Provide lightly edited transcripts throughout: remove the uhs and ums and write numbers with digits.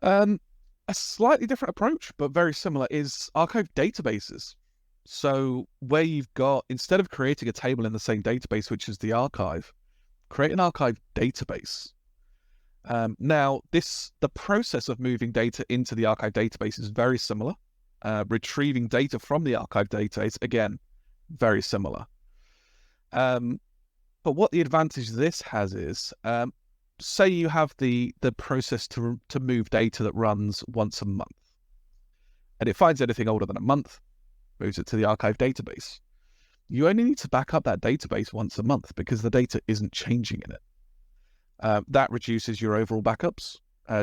Um, a slightly different approach, but very similar, is archive databases. So where you've got, instead of creating a table in the same database, which is the archive, create an archive database. Now, the process of moving data into the archive database is very similar. Retrieving data from the archive database, again, very similar. But what the advantage this has is, say you have the process to move data that runs once a month, and it finds anything older than a month, moves it to the archive database. You only need to back up that database once a month because the data isn't changing in it. That reduces your overall backups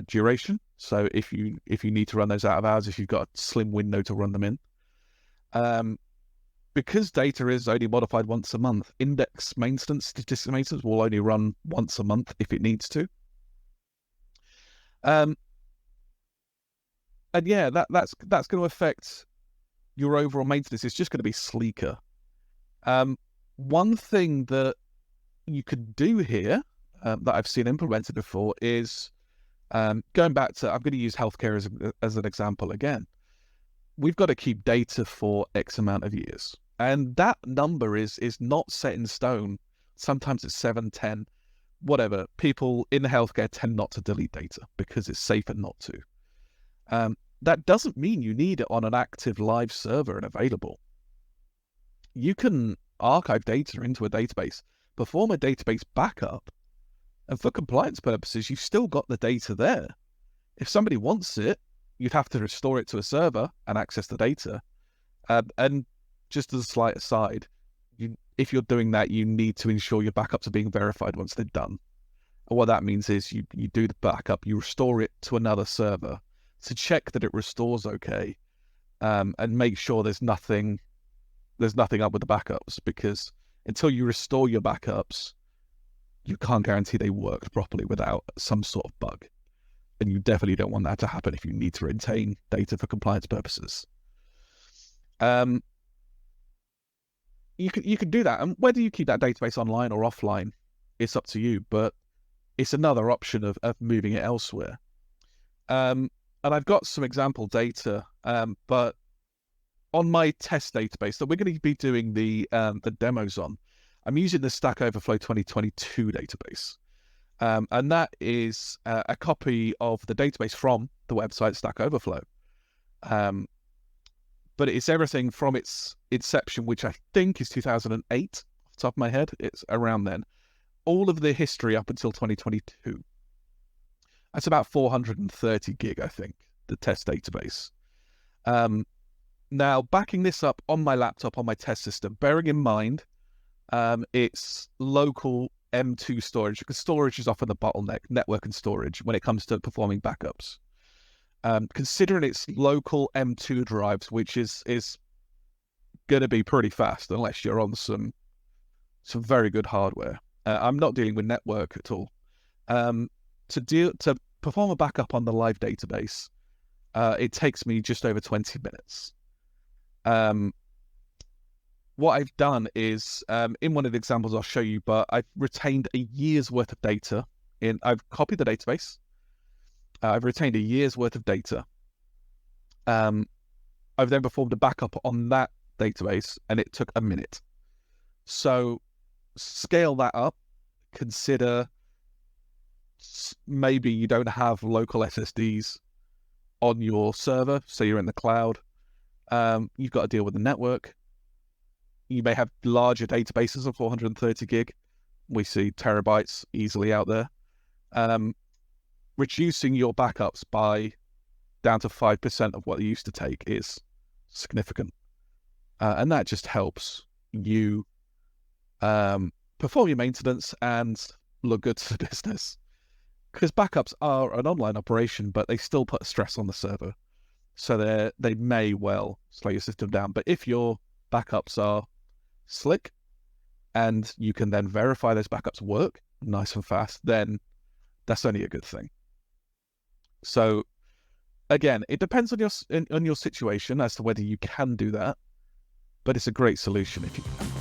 duration. So if you need to run those out of hours, if you've got a slim window to run them in, because data is only modified once a month, index maintenance, statistics maintenance will only run once a month if it needs to. And yeah, that's going to affect your overall maintenance. It's just going to be sleeker. One thing that you could do here that I've seen implemented before is going back to, I'm going to use healthcare as an example again. We've got to keep data for X amount of years. And that number is not set in stone. Sometimes it's 7, 10, whatever. People in healthcare tend not to delete data because it's safer not to. That doesn't mean you need it on an active live server and available. You can archive data into a database, perform a database backup, and for compliance purposes, you've still got the data there. If somebody wants it, you'd have to restore it to a server and access the data. And just as a slight aside, if you're doing that, you need to ensure your backups are being verified once they're done. And what that means is you do the backup, you restore it to another server to check that it restores okay, and make sure there's nothing up with the backups, because until you restore your backups, you can't guarantee they worked properly without some sort of bug. And you definitely don't want that to happen if you need to retain data for compliance purposes. You could do that, and whether you keep that database online or offline, it's up to you. But it's another option of moving it elsewhere. And I've got some example data, but on my test database that we're going to be doing the demos on, I'm using the Stack Overflow 2022 database. And that is a copy of the database from the website Stack Overflow. But it's everything from its inception, which I think is 2008, off the top of my head. It's around then. All of the history up until 2022. That's about 430 gig, I think, the test database. Now, backing this up on my laptop, on my test system, bearing in mind it's local M2 storage, because storage is often the bottleneck, network and storage, when it comes to performing backups. Considering it's local M2 drives, which is going to be pretty fast unless you're on some very good hardware. I'm not dealing with network at all. To perform a backup on the live database, it takes me just over 20 minutes. What I've done is, in one of the examples I'll show you, but I've retained a year's worth of data. I've copied the database. I've retained a year's worth of data. I've then performed a backup on that database, and it took a minute. So scale that up. Consider maybe you don't have local SSDs on your server, so you're in the cloud. You've got to deal with the network. You may have larger databases of 430 gig. We see terabytes easily out there. Reducing your backups down to 5% of what they used to take is significant. And that just helps you perform your maintenance and look good to the business. Because backups are an online operation, but they still put stress on the server. So they may well slow your system down. But if your backups are slick and you can then verify those backups work nice and fast, then that's only a good thing. So again, it depends on your situation as to whether you can do that, but it's a great solution if you can.